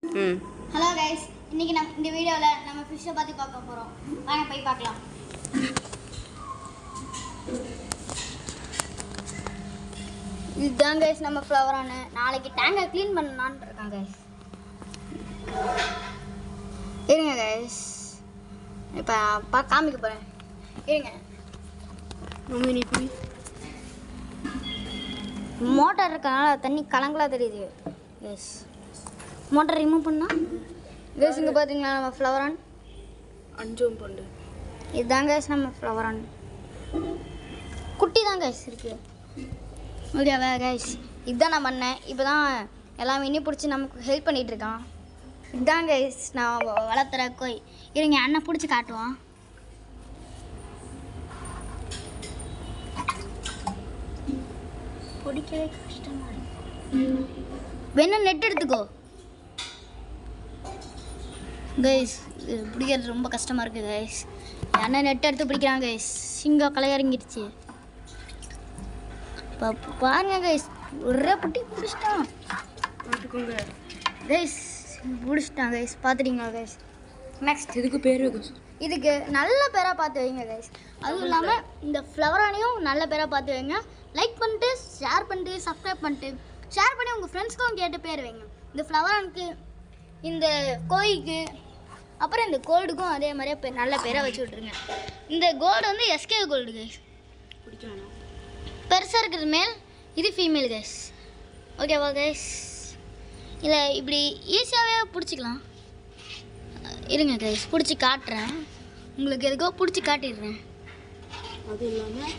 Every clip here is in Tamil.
ஹலோ கைஸ், இன்னைக்கு நம்ம இந்த வீடியோவில் நம்ம ஃபிஷ்ஷை பற்றி பார்க்க போகிறோம். வாங்க போய் பார்க்கலாம். இதுதான் கைஸ் நம்ம ஃப்ளவரானு. நாளைக்கு டேங்கை க்ளீன் பண்ணலான்னு இருக்கேன் கைஸ். இருங்க கைஸ், இப்போ காமிக்க போகிறேன். இருங்க, மோட்டார் இருக்கனால தண்ணி கலங்கலாக தெரியுது கைஸ். மோட்டார் ரிமூவ் பண்ணால் கைஸ் இங்கே பார்த்தீங்களா நம்ம ஃப்ளவரான் அஞ்சும் பண்டு. இதுதான் கைஸ் நம்ம ஃப்ளவரான். குட்டி தான் கைஸ் இருக்குது. ஓகேவா கைஸ், இதுதான் நான் பண்ணேன். இப்போ தான் எல்லாம் மீனையும் பிடிச்சி நமக்கு ஹெல்ப் பண்ணிகிட்ருக்கான். இதுதான் கைஸ் நான் வளர்த்துற கோய். இருங்க அண்ணன் பிடிச்சி காட்டுவான். பிடிக்கவே கஷ்டமாக இருக்கு. வேணா நெட் எடுத்துக்கோ கைஸ். இது பிடிக்கிறது ரொம்ப கஷ்டமாக இருக்குது கைஸ். அண்ணன் நெட் எடுத்து பிடிக்கிறாங்க கைஸ். சிங்கம் களை இறங்கிடுச்சு. இப்போ பாருங்க கைஸ், ஒரே புட்டி பிடிச்சிட்டான். பார்த்துக்கோங்க கைஸ், பிடிச்சிட்டான் கைஸ். பார்த்துட்டீங்களா கைஸ்? நெக்ஸ்ட் இதுக்கு பேர் இதுக்கு நல்ல பேராக பார்த்து வைங்க கைஸ். அதுவும் இல்லாமல் இந்த ஃப்ளவரானையும் நல்ல பேராக பார்த்து வைங்க. லைக் பண்ணிட்டு, ஷேர் பண்ணிட்டு, சப்ஸ்கிரைப் பண்ணிட்டு, ஷேர் பண்ணி உங்கள் ஃப்ரெண்ட்ஸ்க்கும் கேட்டு பேர் வைங்க. இந்த ஃப்ளவரானுக்கு, இந்த கோழிக்கு, அப்புறம் இந்த கோல்டுக்கும் அதே மாதிரியே நல்ல பேராக வச்சு விட்ருங்க. இந்த கோல்டு வந்து எஸ்கே கோல்டு கைஸ். பிடிச்சானா பெருசாக இருக்கிறது மேல், இது ஃபீமேல் கைஸ். ஓகேவா கைஸ்? இல்லை இப்படி ஈஸியாகவே பிடிச்சிக்கலாம். இருங்க கைஸ், பிடிச்சி காட்டுறேன் உங்களுக்கு. எதுக்கோ பிடிச்சி காட்டிடுறேன். அது இல்லாமல்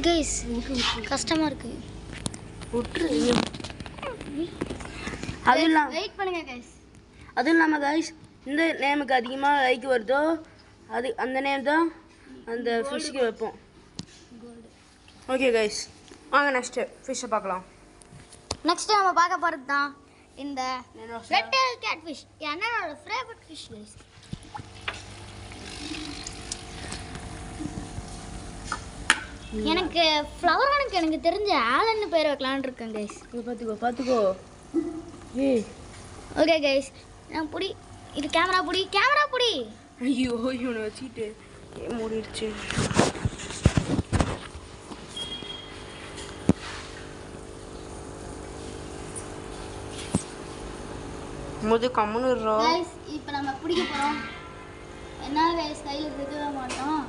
கைஸ் கஷ்டமாக இருக்குது. அது இல்லாமல் வெயிட் பண்ணுங்க கைஸ். அதுவும் இல்லாமல் கைஸ், இந்த நேமுக்கு அதிகமாக லைக் வருதோ அது அந்த நேம் தான் அந்த ஃபிஷ்ஷுக்கு வைப்போம். ஓகே கைஸ், வாங்க நெக்ஸ்ட்டு ஃபிஷ்ஷை பார்க்கலாம். நெக்ஸ்ட்டு நம்ம பார்க்க போகிறது தான் இந்த ரெட் டெயில் கேட் ஃபிஷ். என்னோட ஃபேவரட் ஃபிஷ் கைஸ். எனக்கு ஃப்ளவரானுக்கு எனக்கு தெரிஞ்ச ஆலன்னு பேர் வைக்கலான்னு இருக்கேன் கைஸ். பார்த்துக்கோ ஏய். ஓகே கைஸ், நான் புடி. இது கேமரா புடி. ஐயோ இவனை வச்சுக்கிட்டு மூடிடுச்சு. கம்முன்னு கைஸ், இப்போ நம்ம பிடிக்க போகிறோம். என்ன கைஸ், கையில் பிடிக்கவே மாட்டோம்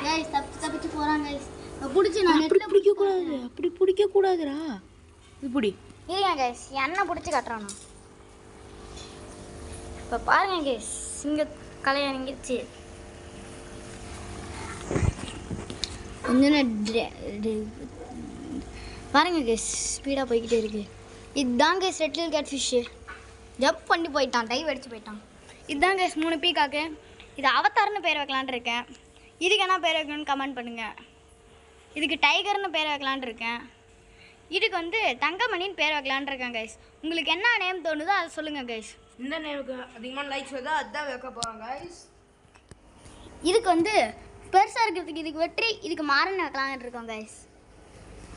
கைஸ். தப்பிச்சு போகிறாங்க கைஸ். பிடிச்சி நான் அப்படி பிடிக்கக்கூடாதுடா. இப்படி இல்லையா கைஸ், எண்ணெய் பிடிச்சி கட்டுறானா. இப்போ பாருங்க கைஸ், சிங்க களை இறங்கிடுச்சு. கொஞ்சம் பாருங்க கைஸ், ஸ்பீடாக போய்கிட்டே இருக்கு. இதுதான் guys red tail catfish. Jump பண்ணி போயிட்டான், டைவ் அடிச்சு போயிட்டான். இதுதான் கைஸ் 3 பீக்காக்கு. இது அவதார்னு பேர் வைக்கலான் இருக்கேன். இதுக்கு என்ன பேர் வைக்கணும்னு கமெண்ட் பண்ணுங்கள். இதுக்கு டைகர்னு பேர் வைக்கலான் இருக்கேன். இதுக்கு வந்து தங்கமணின்னு பேர் வைக்கலான் இருக்கேன் கைஸ். உங்களுக்கு என்ன நேம் தோணுதோ அதை சொல்லுங்கள் கைஸ். இந்த நேமுக்கு அதிகமான லைக்ஸ் வருதா அதுதான் வைக்க போகிறோம் கைஸ். இதுக்கு வந்து பெருசாக இருக்கிறதுக்கு இதுக்கு வெற்றி, இதுக்கு மாறன் வைக்கலான்னு இருக்கோம் கைஸ்.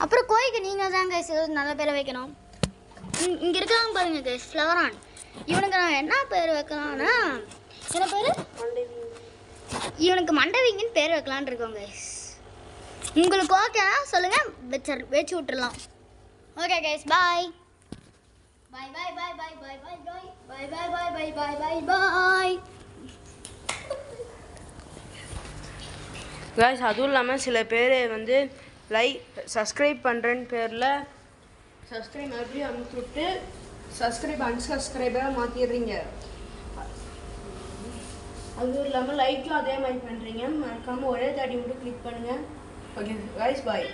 அப்புறம் கோழிக்கு நீங்கள் தான் கைஸ் நல்ல பேரை வைக்கணும். இங்கே இருக்காங்க பாருங்க கைஸ், ஃப்ளவரான். இவனுக்கு நான் என்ன பேர் வைக்கலாம்னா, என்ன பேர்? இவனுக்கு மண்டவிங்கன்னு பேர் வைக்கலான்னு இருக்கோம் கைஸ். உங்களுக்கு ஓகேனா சொல்லுங்கள், வச்சு விட்டுறலாம். ஓகே கைஸ், பாய் பாய் பாய் பாய் பாய் பாய் பாய் பாய் பாய் பாய் பாய் பாய் பாய் பாய். கைஸ், அதுவும் இல்லாமல் சில பேர் வந்து சப்ஸ்கிரைப் பண்ணுறேன்னு பேரில் சப்ஸ்கிரைப் மறுபடியும் அனுப்பிச்சு விட்டு அன்சப்ஸ்கிரைபாக மாற்றிடுறீங்க. அதுவும் இல்லாமல் லைக்கும் அதே மாதிரி பண்ணுறீங்க. மறக்காமல் ஒரே தாடி மட்டும் கிளிக் பண்ணுங்கள். ஓகே கைஸ், பாய்.